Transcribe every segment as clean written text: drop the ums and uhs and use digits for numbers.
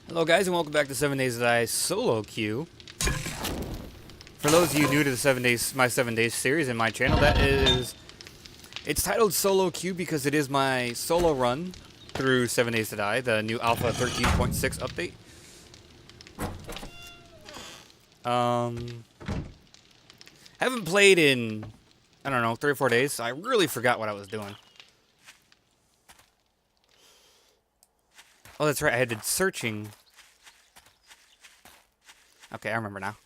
Hello guys and welcome back to 7 Days to Die Solo Queue. For those of you new to the my 7 Days series in my channel, it's titled Solo Queue because it is my solo run through 7 Days to Die, the new Alpha 13.6 update. Haven't played in, I don't know, 3 or 4 days, so I really forgot what I was doing. Oh, that's right, I had been searching. Okay, I remember now.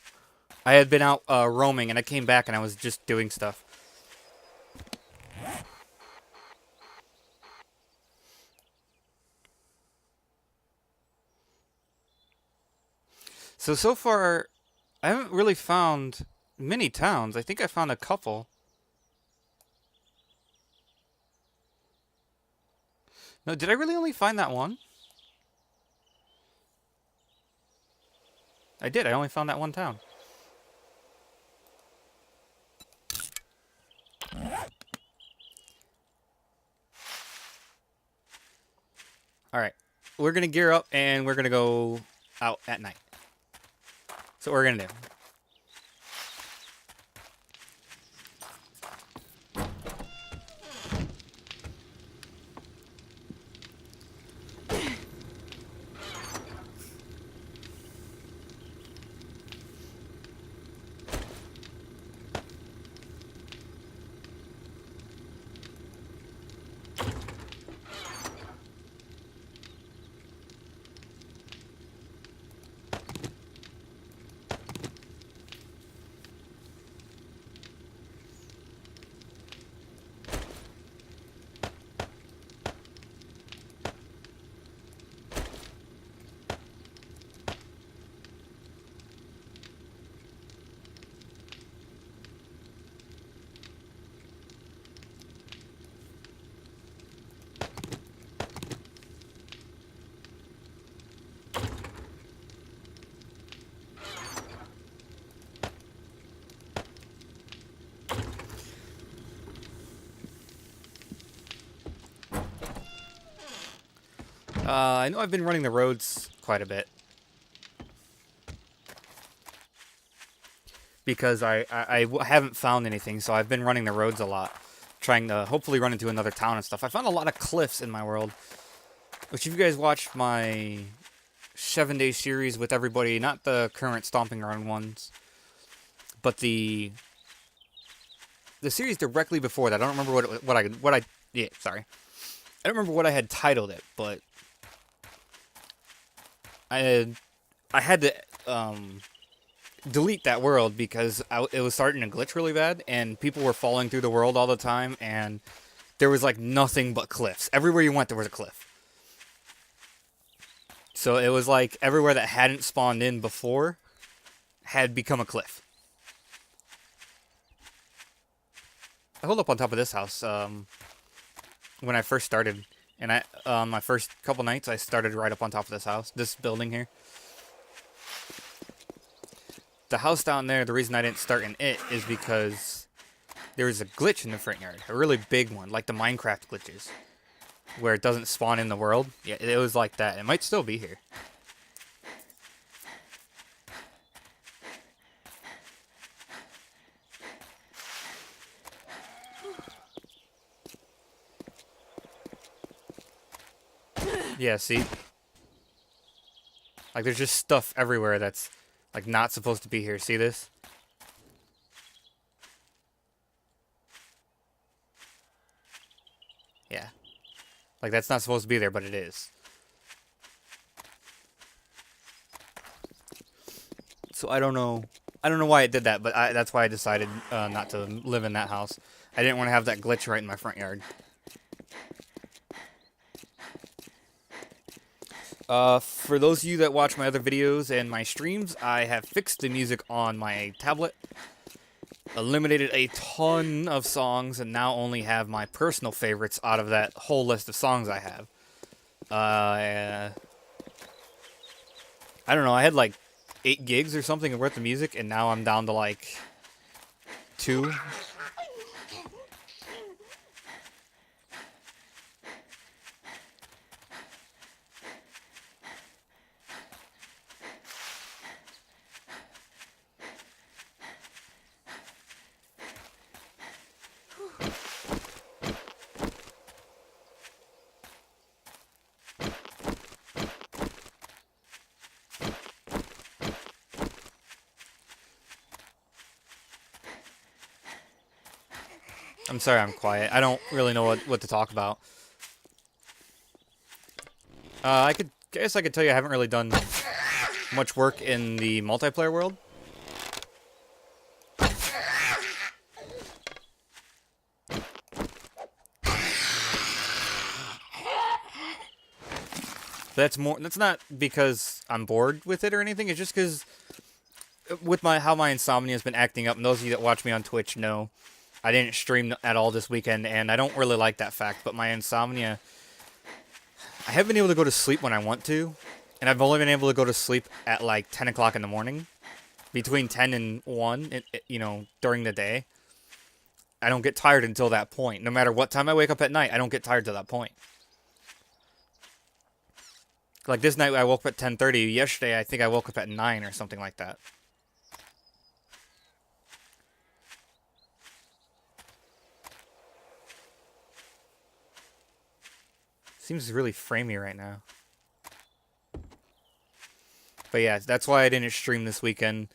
I had been out roaming, and I came back, and I was just doing stuff. So far, I haven't really found many towns. I think I found a couple. No, did I really only find that one? I did. I only found that one town. Alright. We're going to gear up, and we're going to go out at night. So what we're going to do. I know I've been running the roads quite a bit. Because I haven't found anything, so I've been running the roads a lot. Trying to hopefully run into another town and stuff. I found a lot of cliffs in my world. Which if you guys watched my 7-day series with everybody, not the current Stomping Ground ones, but the series directly before that. I don't remember sorry. I don't remember what I had titled it, but I had to delete that world because it was starting to glitch really bad, and people were falling through the world all the time, and there was like nothing but cliffs. Everywhere you went, there was a cliff. So it was like everywhere that hadn't spawned in before had become a cliff. I hold up on top of this house when I first started, and my first couple nights I started right up on top of this house, this building here. The house down there, the reason I didn't start in it is because there was a glitch in the front yard, a really big one, like the Minecraft glitches, where it doesn't spawn in the world. Yeah, it was like that. It might still be here. Yeah, see? Like, there's just stuff everywhere that's, like, not supposed to be here. See this? Yeah. Like, that's not supposed to be there, but it is. So I don't know why it did that, but that's why I decided not to live in that house. I didn't want to have that glitch right in my front yard. For those of you that watch my other videos and my streams, I have fixed the music on my tablet, eliminated a ton of songs, and now only have my personal favorites out of that whole list of songs I have. I don't know, I had like 8 gigs or something worth of music, and now I'm down to like 2. I'm sorry I'm quiet. I don't really know what to talk about. Guess I could tell you I haven't really done much work in the multiplayer world. That's not because I'm bored with it or anything. It's just because with how my insomnia has been acting up, and those of you that watch me on Twitch know I didn't stream at all this weekend, and I don't really like that fact, but my insomnia, I haven't been able to go to sleep when I want to, and I've only been able to go to sleep at like 10 o'clock in the morning, between 10 and 1, during the day. I don't get tired until that point. No matter what time I wake up at night, I don't get tired to that point. Like this night, I woke up at 10:30. Yesterday, I think I woke up at 9 or something like that. Seems really framey right now. But yeah, that's why I didn't stream this weekend,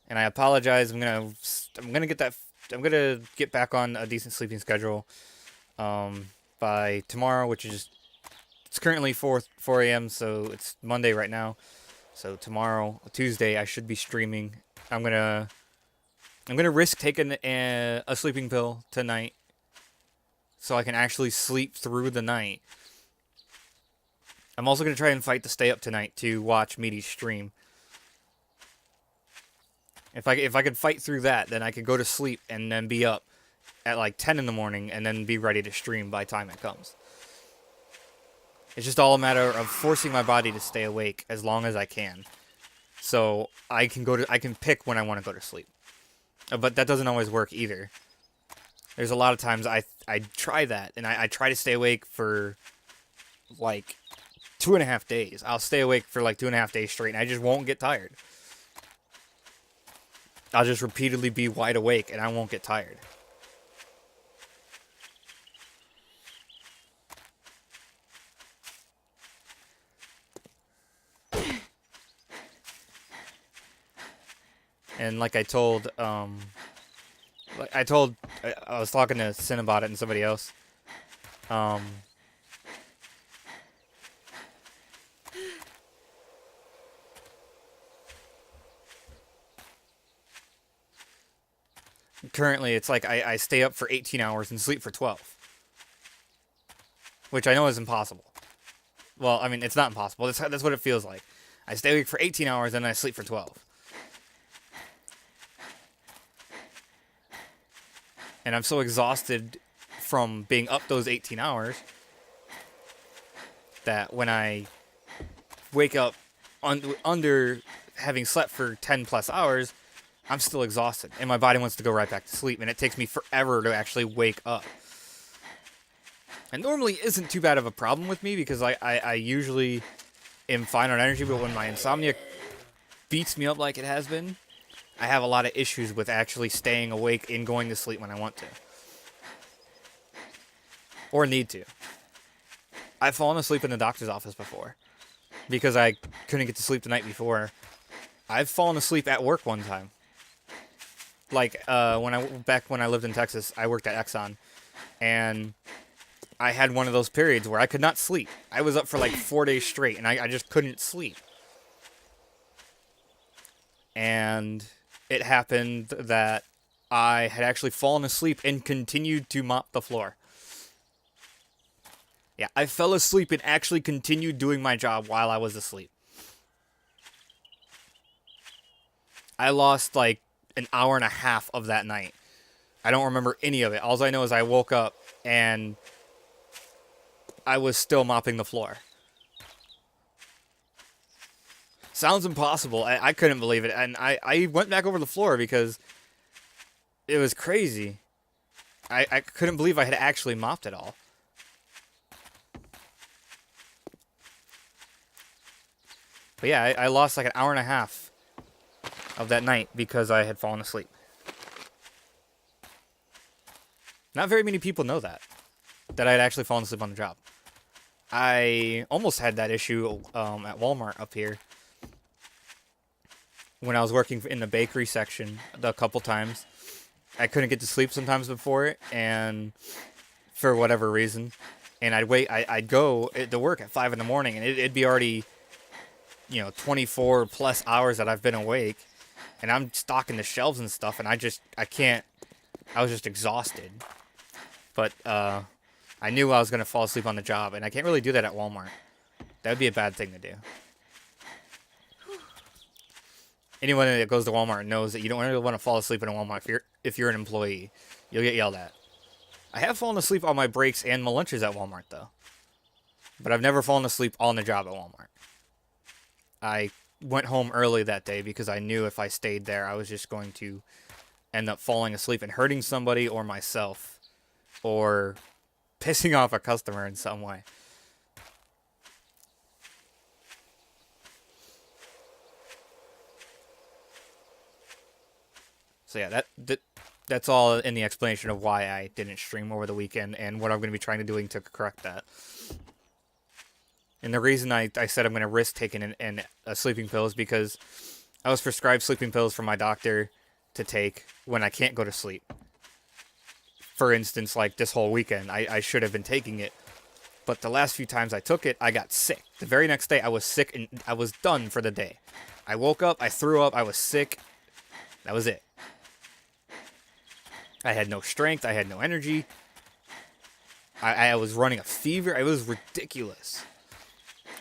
and I apologize. I'm gonna get back on a decent sleeping schedule by tomorrow, which is it's currently 4 a.m. so it's Monday right now. So tomorrow, Tuesday, I should be streaming. I'm gonna risk taking a sleeping pill tonight, so I can actually sleep through the night. I'm also going to try and fight to stay up tonight to watch Meaty's stream. If I could fight through that, then I could go to sleep and then be up at like 10 in the morning and then be ready to stream by the time it comes. It's just all a matter of forcing my body to stay awake as long as I can. So I can pick when I want to go to sleep. But that doesn't always work either. There's a lot of times I try that, and I try to stay awake for like 2.5 days. I'll stay awake for like 2.5 days straight, and I just won't get tired. I'll just repeatedly be wide awake, and I won't get tired. And like I was talking to Sin about it and somebody else. Currently, it's like I stay up for 18 hours and sleep for 12. Which I know is impossible. Well, I mean, it's not impossible. That's what it feels like. I stay awake for 18 hours and I sleep for 12. And I'm so exhausted from being up those 18 hours that when I wake up under having slept for 10 plus hours, I'm still exhausted, and my body wants to go right back to sleep, and it takes me forever to actually wake up. And normally isn't too bad of a problem with me, because I usually am fine on energy, but when my insomnia beats me up like it has been, I have a lot of issues with actually staying awake and going to sleep when I want to. Or need to. I've fallen asleep in the doctor's office before, because I couldn't get to sleep the night before. I've fallen asleep at work one time. Like, when I lived in Texas, I worked at Exxon, and I had one of those periods where I could not sleep. I was up for like 4 days straight, and I just couldn't sleep. And it happened that I had actually fallen asleep and continued to mop the floor. Yeah, I fell asleep and actually continued doing my job while I was asleep. I lost like an hour and a half of that night. I don't remember any of it. All I know is I woke up and I was still mopping the floor. Sounds impossible. I couldn't believe it. And I went back over the floor because it was crazy. I couldn't believe I had actually mopped it all. But yeah, I lost like an hour and a half of that night because I had fallen asleep. Not very many people know that I had actually fallen asleep on the job. I almost had that issue at Walmart up here when I was working in the bakery section a couple times. I couldn't get to sleep sometimes before it, and for whatever reason, and I'd go to work at 5 in the morning, and it'd be already, 24 plus hours that I've been awake, and I'm stocking the shelves and stuff, and I can't, I was just exhausted. But, I knew I was going to fall asleep on the job, and I can't really do that at Walmart. That would be a bad thing to do. Anyone that goes to Walmart knows that you don't really want to fall asleep in a Walmart if you're an employee. You'll get yelled at. I have fallen asleep on my breaks and my lunches at Walmart, though. But I've never fallen asleep on the job at Walmart. I went home early that day because I knew if I stayed there, I was just going to end up falling asleep and hurting somebody or myself, or pissing off a customer in some way. So yeah, that's all in the explanation of why I didn't stream over the weekend and what I'm going to be trying to doing to correct that. And the reason I said I'm going to risk taking a sleeping pill is because I was prescribed sleeping pills from my doctor to take when I can't go to sleep. For instance, like this whole weekend, I should have been taking it. But the last few times I took it, I got sick. The very next day, I was sick and I was done for the day. I woke up, I threw up, I was sick. That was it. I had no strength, I had no energy. I was running a fever. It was ridiculous.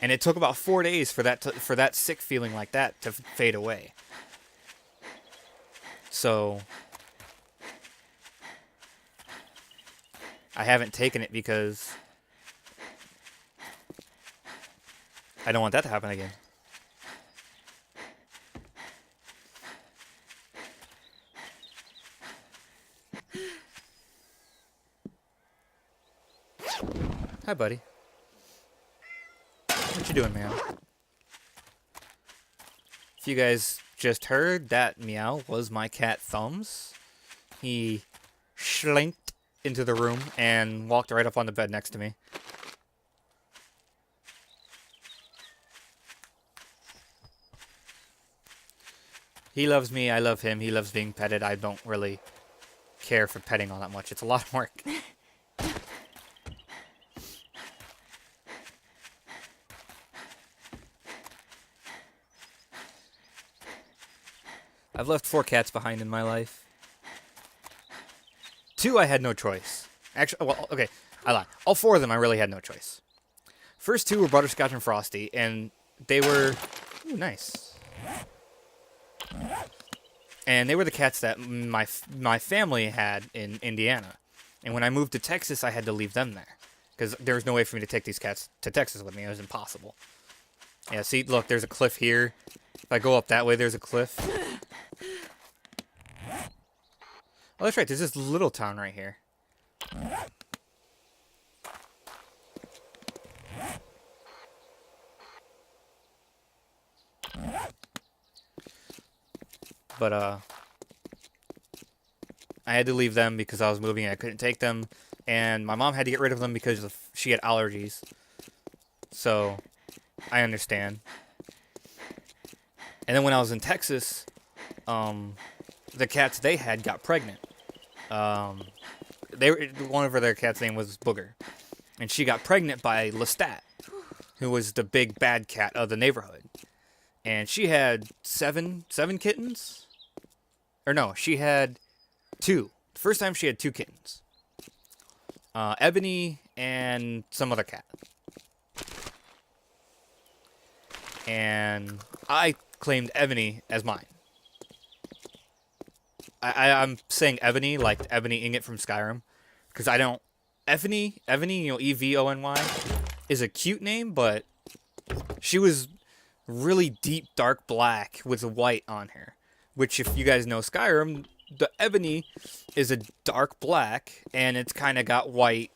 And it took about 4 days for that sick feeling like that to fade away. So I haven't taken it because I don't want that to happen again. Hi, buddy. What you doing, man? If you guys just heard, that meow was my cat Thumbs. He slinked into the room and walked right up on the bed next to me. He loves me, I love him, he loves being petted. I don't really care for petting all that much. It's a lot of work. I've left 4 cats behind in my life. 2 I had no choice. Actually, well, okay, I lied. All 4 of them I really had no choice. First 2 were Butterscotch and Frosty, and they were... Ooh, nice. And they were the cats that my family had in Indiana. And when I moved to Texas, I had to leave them there. Because there was no way for me to take these cats to Texas with me. It was impossible. Yeah, see, look, there's a cliff here. If I go up that way, there's a cliff. Oh, that's right. There's this little town right here. But, I had to leave them because I was moving and I couldn't take them. And my mom had to get rid of them because she had allergies. So, I understand. And then when I was in Texas, the cats they had got pregnant. One of their cats' name was Booger, and she got pregnant by Lestat, who was the big bad cat of the neighborhood. And she had seven kittens, or no, she had 2. The first time she had 2 kittens, Ebony and some other cat. And I claimed Ebony as mine. I'm saying Ebony like Ebony Ingot from Skyrim, because I don't... Evony, Evony, is a cute name, but she was really deep dark black with white on her. Which, if you guys know Skyrim, the Ebony is a dark black, and it's kind of got white,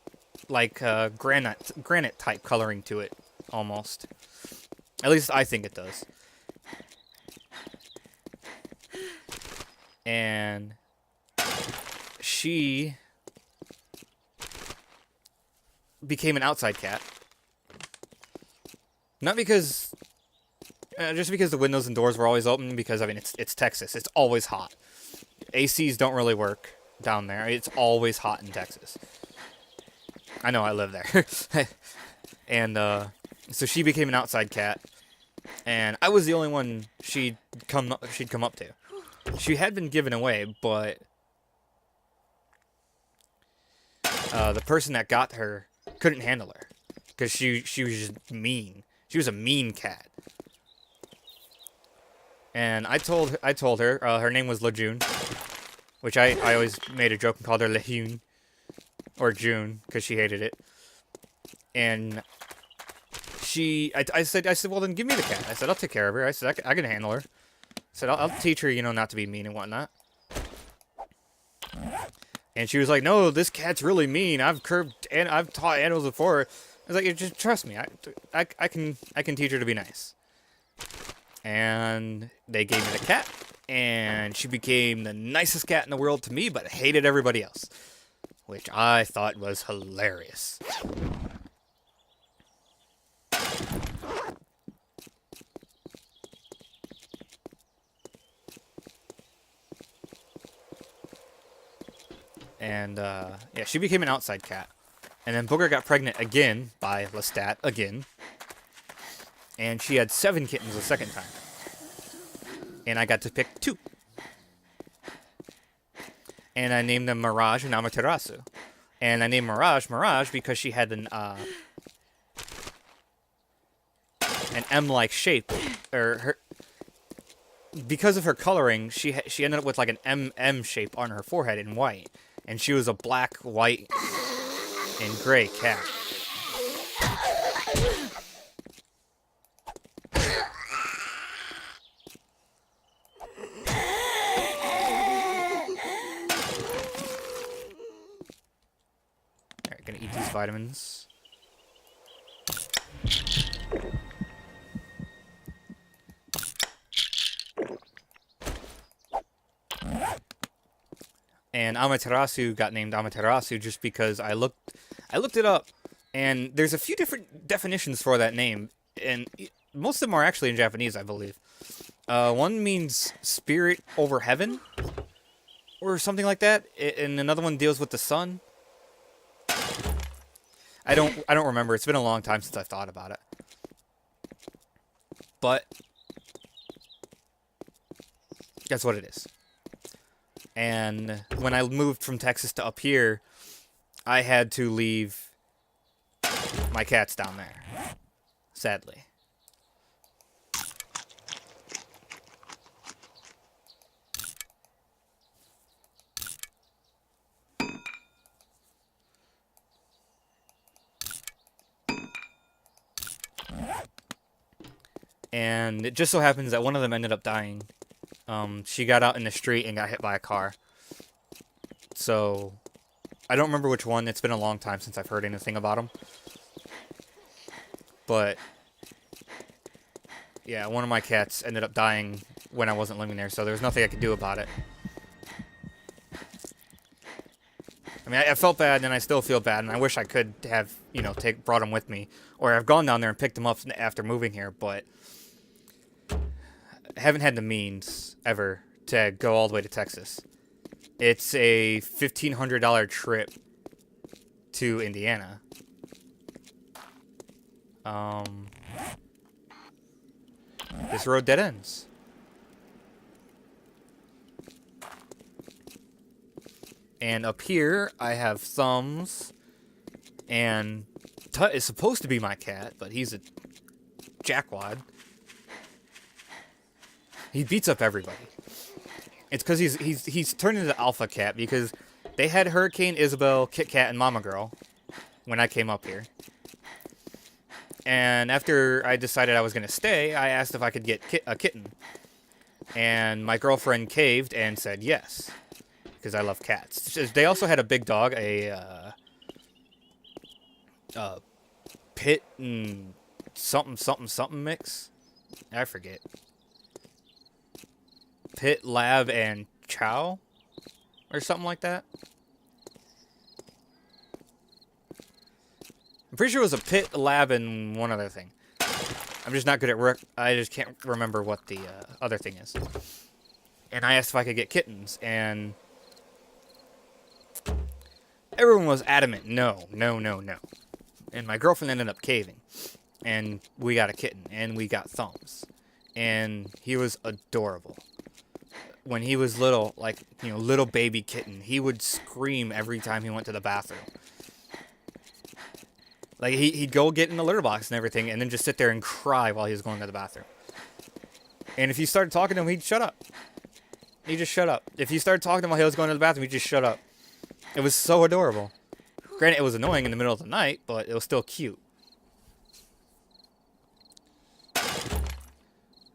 like granite type coloring to it, almost. At least I think it does. And she became an outside cat. Not because... just because the windows and doors were always open, because, I mean, it's Texas. It's always hot. ACs don't really work. down there. It's always hot in Texas. I know, I live there. And so she became an outside cat, and I was the only one she'd come up to. She had been given away, but the person that got her couldn't handle her because she was just mean. She was a mean cat. And I told her her name was Lejeune, which I always made a joke and called her Lejeune or June because she hated it. And I said, well, then give me the cat. I said, I'll take care of her. I said, I can handle her. I said, I'll teach her, you know, not to be mean and whatnot. And she was like, no, this cat's really mean. I've taught animals before. I was like, just trust me. I can teach her to be nice. And they gave me the cat, and she became the nicest cat in the world to me, but hated everybody else, which I thought was hilarious. And, yeah, she became an outside cat. And then Booger got pregnant again by Lestat again. And she had 7 kittens the second time. And I got to pick 2. And I named them Mirage and Amaterasu. And I named Mirage because she had an M-like shape. Because of her coloring, she ended up with like an M shape on her forehead in white. And she was a black, white, and gray cat. Alright, gonna eat these vitamins. And Amaterasu got named Amaterasu just because I looked it up, and there's a few different definitions for that name, and most of them are actually in Japanese, I believe. One means spirit over heaven, or something like that, and another one deals with the sun. I don't remember. It's been a long time since I've thought about it. But that's what it is. And when I moved from Texas to up here, I had to leave my cats down there, sadly. And it just so happens that one of them ended up dying. She got out in the street and got hit by a car. So, I don't remember which one. It's been a long time since I've heard anything about them. But, yeah, one of my cats ended up dying when I wasn't living there, so there was nothing I could do about it. I mean, I felt bad, and I still feel bad, and I wish I could have, you know, brought them with me. Or I've gone down there and picked them up after moving here, but I haven't had the means, ever, to go all the way to Texas. It's a $1,500 trip to Indiana. This road dead ends. And up here, I have Thumbs, and Tut is supposed to be my cat, but he's a jackwad. He beats up everybody. It's because he's turned into alpha cat because they had Hurricane Isabel, Kit Kat, and Mama Girl when I came up here. And after I decided I was going to stay, I asked if I could get a kitten. And my girlfriend caved and said yes, because I love cats. They also had a big dog, a pit and something mix. I forget. Pit, Lab, and Chow? Or something like that? I'm pretty sure it was a Pit, Lab, and one other thing. I'm just not good at I just can't remember what the other thing is. And I asked if I could get kittens, and Everyone was adamant, no, no, no, no. And my girlfriend ended up caving. And we got a kitten, and we got Thumbs. And he was adorable. When he was little, like, little baby kitten, he would scream every time he went to the bathroom. Like, he'd go get in the litter box and everything, and then just sit there and cry while he was going to the bathroom. And if you started talking to him, he'd shut up. He'd just shut up. If you started talking to him while he was going to the bathroom, he'd just shut up. It was so adorable. Granted, it was annoying in the middle of the night, but it was still cute.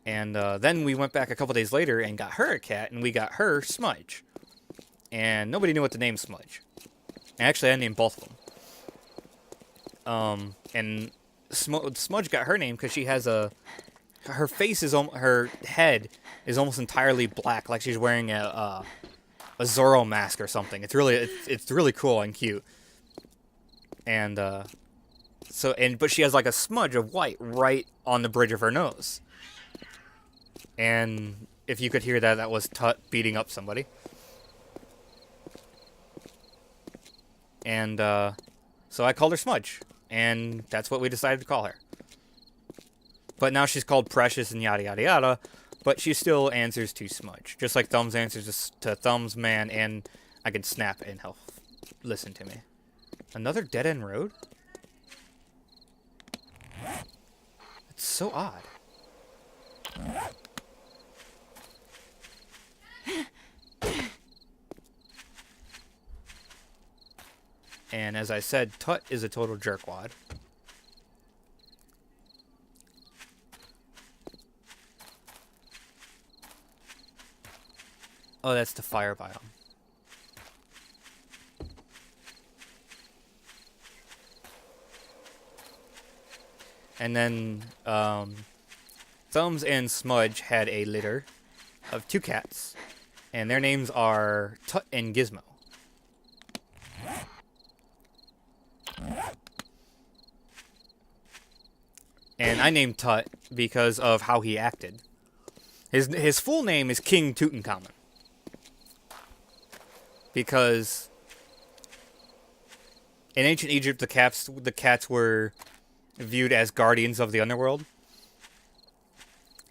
And then we went back a couple days later and got her a cat, and we got her Smudge. And nobody knew what to name Smudge. Actually, I named both of them. And Smudge got her name because she has her face is, her head is almost entirely black, like she's wearing a Zorro mask or something. It's really cool and cute. And but she has like a smudge of white right on the bridge of her nose. And if you could hear that, that was Tut beating up somebody. And so I called her Smudge, and that's what we decided to call her. But now she's called Precious and yada yada yada, but she still answers to Smudge. Just like Thumbs answers to Thumbs Man, and I can snap and he'll listen to me. Another dead-end road? It's so odd. And as I said, Tut is a total jerkwad. Oh, that's the fire biome. And then Thumbs and Smudge had a litter of 2 cats, and their names are Tut and Gizmo. And I named Tut because of how he acted. His full name is King Tutankhamun. Because in ancient Egypt, the cats were viewed as guardians of the underworld.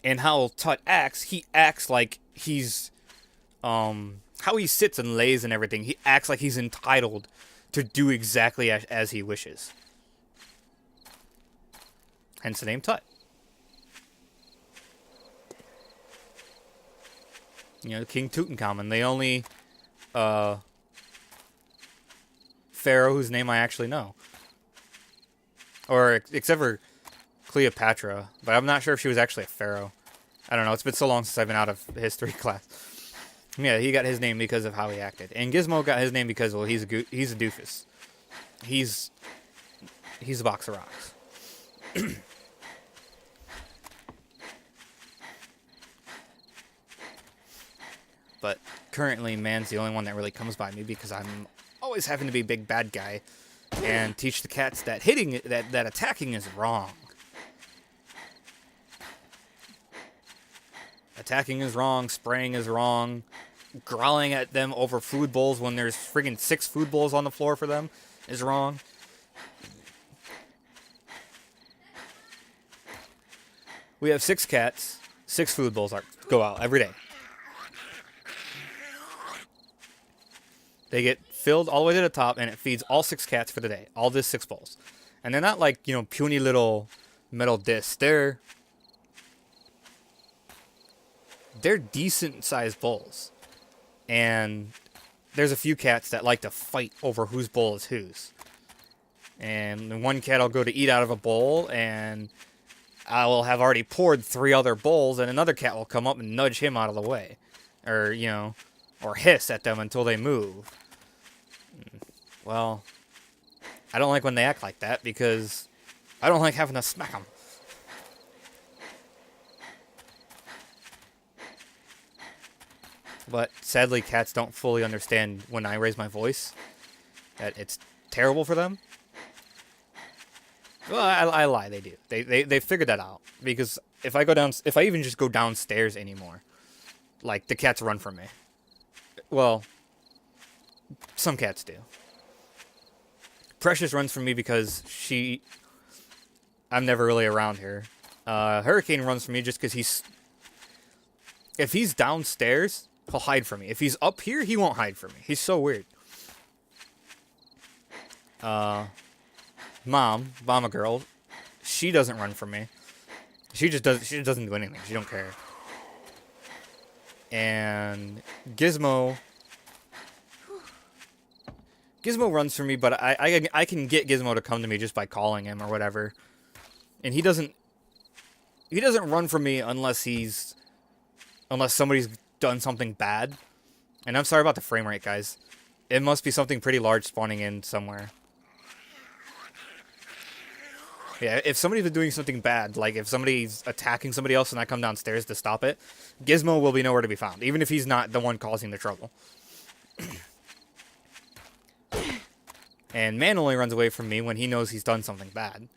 And how Tut acts, he acts like he's how he sits and lays and everything. He acts like he's entitled to do exactly as he wishes. Hence the name Tut. King Tutankhamun, the only pharaoh whose name I actually know. Or, except for Cleopatra, but I'm not sure if she was actually a pharaoh. I don't know, it's been so long since I've been out of history class. Yeah, he got his name because of how he acted. And Gizmo got his name because, well, he's a doofus. He's a box of rocks. But currently, Man's the only one that really comes by me because I'm always having to be a big bad guy and teach the cats that that attacking is wrong. Attacking is wrong, spraying is wrong, growling at them over food bowls when there's friggin' 6 food bowls on the floor for them is wrong. We have 6 cats, 6 food bowls go out every day. They get filled all the way to the top, and it feeds all 6 cats for the day. All this 6 bowls. And they're not like, puny little metal discs. They're decent-sized bowls. And there's a few cats that like to fight over whose bowl is whose. And one cat will go to eat out of a bowl, and I will have already poured 3 other bowls, and another cat will come up and nudge him out of the way. Or, or hiss at them until they move. Well, I don't like when they act like that because I don't like having to smack them. But sadly, cats don't fully understand when I raise my voice that it's terrible for them. Well, I lie, they do. They figured that out because if I even just go downstairs anymore, like the cats run from me. Well, some cats do. Precious runs from me because I'm never really around her. Hurricane runs from me just because if he's downstairs, he'll hide from me. If he's up here, he won't hide from me. He's so weird. Mama girl, she doesn't run from me. She just doesn't do anything. She don't care. And Gizmo runs from me, but I can get Gizmo to come to me just by calling him or whatever. And he doesn't run from me unless somebody's done something bad. And I'm sorry about the frame rate, guys. It must be something pretty large spawning in somewhere. Yeah, if somebody's been doing something bad, like if somebody's attacking somebody else and I come downstairs to stop it, Gizmo will be nowhere to be found, even if he's not the one causing the trouble. And Man only runs away from me when he knows he's done something bad.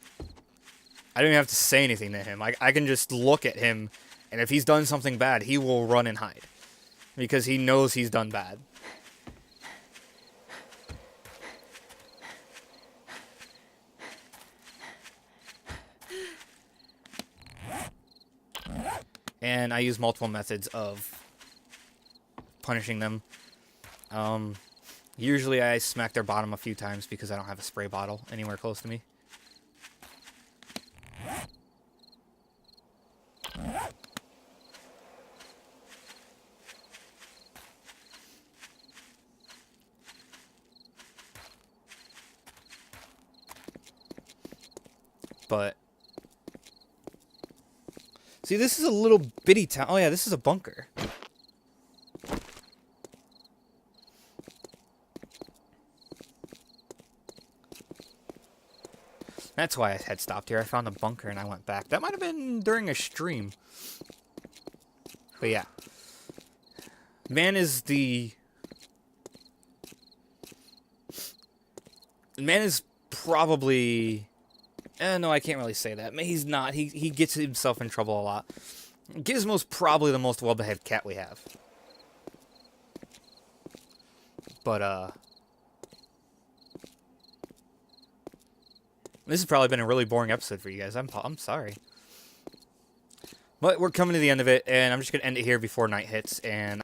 I don't even have to say anything to him. I can just look at him, and if he's done something bad, he will run and hide. Because he knows he's done bad. And I use multiple methods of punishing them. Usually I smack their bottom a few times because I don't have a spray bottle anywhere close to me. But see, this is a little bitty town. Oh yeah, this is a bunker. That's why I had stopped here. I found a bunker and I went back. That might have been during a stream. But yeah. Man is probably... no, I can't really say that. He's not. He gets himself in trouble a lot. Gizmo's probably the most well-behaved cat we have. But, this has probably been a really boring episode for you guys. I'm sorry. But we're coming to the end of it, and I'm just going to end it here before night hits, and